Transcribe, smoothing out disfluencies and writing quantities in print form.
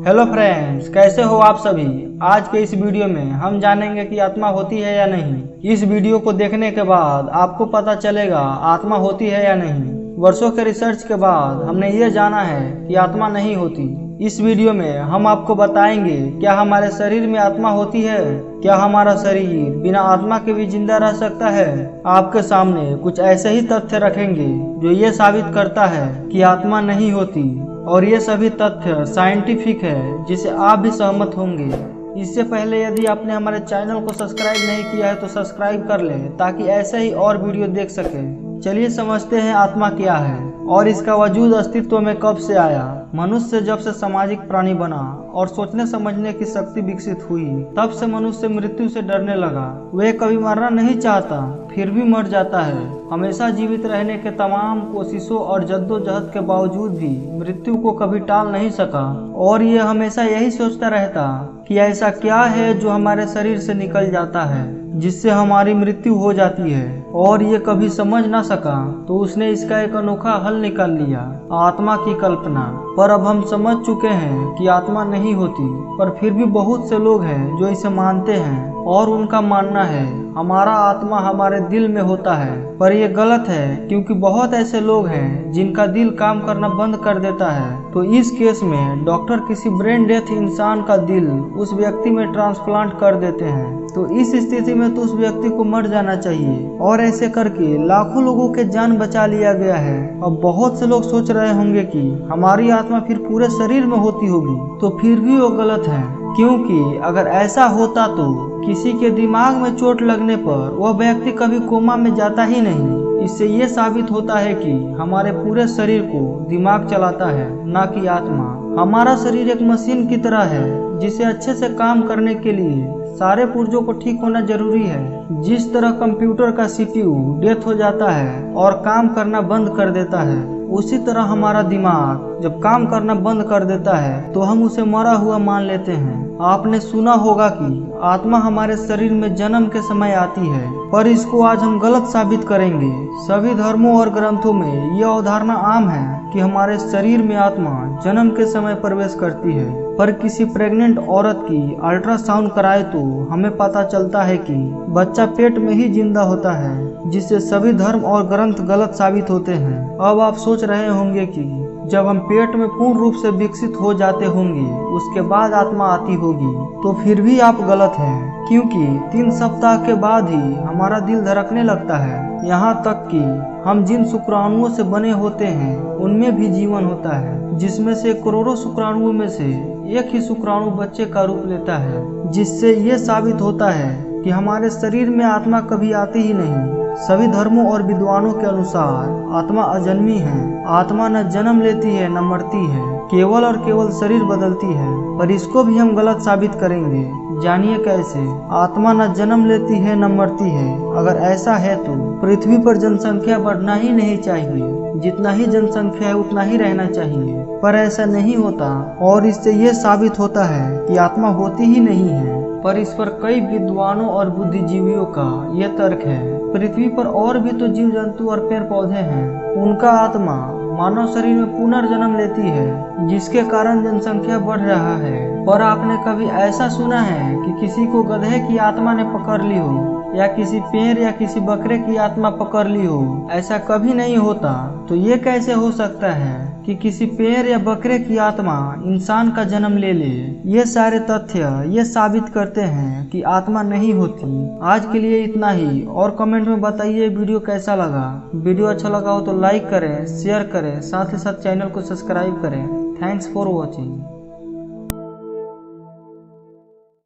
Hello friends, कैसे हो आप सभी। आज के इस वीडियो में हम जानेंगे कि आत्मा होती है या नहीं। इस वीडियो को देखने के बाद आपको पता चलेगा आत्मा होती है या नहीं। वर्षों के रिसर्च के बाद हमने ये जाना है कि आत्मा नहीं होती। इस वीडियो में हम आपको बताएंगे क्या हमारे शरीर में आत्मा होती है, क्या हमारा शरीर बिना आत्मा के भी जिंदा रह सकता है। आपके सामने कुछ ऐसे ही तथ्य रखेंगे जो ये साबित करता है कि आत्मा नहीं होती, और ये सभी तथ्य साइंटिफिक है जिसे आप भी सहमत होंगे। इससे पहले यदि आपने हमारे चैनल को सब्सक्राइब नहीं किया है तो सब्सक्राइब कर लें ताकि ऐसे ही और वीडियो देख सके। चलिए समझते हैं आत्मा क्या है और इसका वजूद अस्तित्व में कब से आया। मनुष्य जब से सामाजिक प्राणी बना और सोचने समझने की शक्ति विकसित हुई, तब से मनुष्य मृत्यु से डरने लगा। वह कभी मरना नहीं चाहता, फिर भी मर जाता है। हमेशा जीवित रहने के तमाम कोशिशों और जद्दोजहद के बावजूद भी मृत्यु को कभी टाल नहीं सका, और ये हमेशा यही सोचता रहता कि ऐसा क्या है जो हमारे शरीर से निकल जाता है जिससे हमारी मृत्यु हो जाती है, और ये कभी समझ ना सका। तो उसने इसका एक अनोखा हल निकाल लिया, आत्मा की कल्पना। पर अब हम समझ चुके हैं कि आत्मा नहीं होती, पर फिर भी बहुत से लोग हैं जो इसे मानते हैं, और उनका मानना है हमारा आत्मा हमारे दिल में होता है। पर यह गलत है, क्योंकि बहुत ऐसे लोग हैं जिनका दिल काम करना बंद कर देता है। तो इस केस में डॉक्टर किसी ब्रेन डेथ इंसान का दिल उस व्यक्ति में ट्रांसप्लांट कर देते हैं। तो इस स्थिति में तो उस व्यक्ति को मर जाना चाहिए, और ऐसे करके लाखों लोगों के जान बचा लिया गया है। अब बहुत से लोग सोच रहे होंगे कि हमारी आत्मा फिर पूरे शरीर में होती होगी, तो फिर भी वो गलत है, क्योंकि अगर ऐसा होता तो किसी के दिमाग में चोट लगने पर वह व्यक्ति कभी कोमा में जाता ही नहीं। इससे ये साबित होता है कि हमारे पूरे शरीर को दिमाग चलाता है, ना कि आत्मा। हमारा शरीर एक मशीन की तरह है जिसे अच्छे से काम करने के लिए सारे पुर्जों को ठीक होना जरूरी है। जिस तरह कंप्यूटर का CPU डेथ हो जाता है और काम करना बंद कर देता है, उसी तरह हमारा दिमाग जब काम करना बंद कर देता है तो हम उसे मरा हुआ मान लेते हैं। आपने सुना होगा कि आत्मा हमारे शरीर में जन्म के समय आती है, पर इसको आज हम गलत साबित करेंगे। सभी धर्मों और ग्रंथों में यह अवधारणा आम है कि हमारे शरीर में आत्मा जन्म के समय प्रवेश करती है, पर किसी प्रेग्नेंट औरत की अल्ट्रासाउंड कराए तो हमें पता चलता है कि बच्चा पेट में ही जिंदा होता है, जिससे सभी धर्म और ग्रंथ गलत साबित होते हैं। अब आप सोच रहे होंगे कि जब हम पेट में पूर्ण रूप से विकसित हो जाते होंगे उसके बाद आत्मा आती होगी, तो फिर भी आप गलत हैं, क्योंकि 3 सप्ताह के बाद ही हमारा दिल धड़कने लगता है। यहाँ तक कि हम जिन शुक्राणुओं से बने होते हैं उनमें भी जीवन होता है, जिसमें से करोड़ों शुक्राणुओं में से एक ही शुक्राणु बच्चे का रूप लेता है, जिससे ये साबित होता है कि हमारे शरीर में आत्मा कभी आती ही नहीं। सभी धर्मों और विद्वानों के अनुसार आत्मा अजन्मी है। आत्मा न जन्म लेती है न मरती है, केवल और केवल शरीर बदलती है। पर इसको भी हम गलत साबित करेंगे, जानिए कैसे। आत्मा न जन्म लेती है न मरती है। अगर ऐसा है तो पृथ्वी पर जनसंख्या बढ़ना ही नहीं चाहिए, जितना ही जनसंख्या है उतना ही रहना चाहिए। पर ऐसा नहीं होता, और इससे ये साबित होता है कि आत्मा होती ही नहीं है। पर इस पर कई विद्वानों और बुद्धिजीवियों का ये तर्क है, पृथ्वी पर और भी तो जीव जंतु और पेड़ पौधे हैं, उनका आत्मा मानव शरीर में पुनर्जन्म लेती है, जिसके कारण जनसंख्या बढ़ रहा है। पर आपने कभी ऐसा सुना है कि किसी को गधे की आत्मा ने पकड़ ली हो, या किसी पेड़ या किसी बकरे की आत्मा पकड़ ली हो? ऐसा कभी नहीं होता। तो ये कैसे हो सकता है कि किसी पेड़ या बकरे की आत्मा इंसान का जन्म ले ले? ये सारे तथ्य ये साबित करते हैं कि आत्मा नहीं होती। आज के लिए इतना ही, और कमेंट में बताइए वीडियो कैसा लगा। वीडियो अच्छा लगा हो तो लाइक करें, शेयर करें, साथ ही साथ चैनल को सब्सक्राइब करें। Thanks for watching.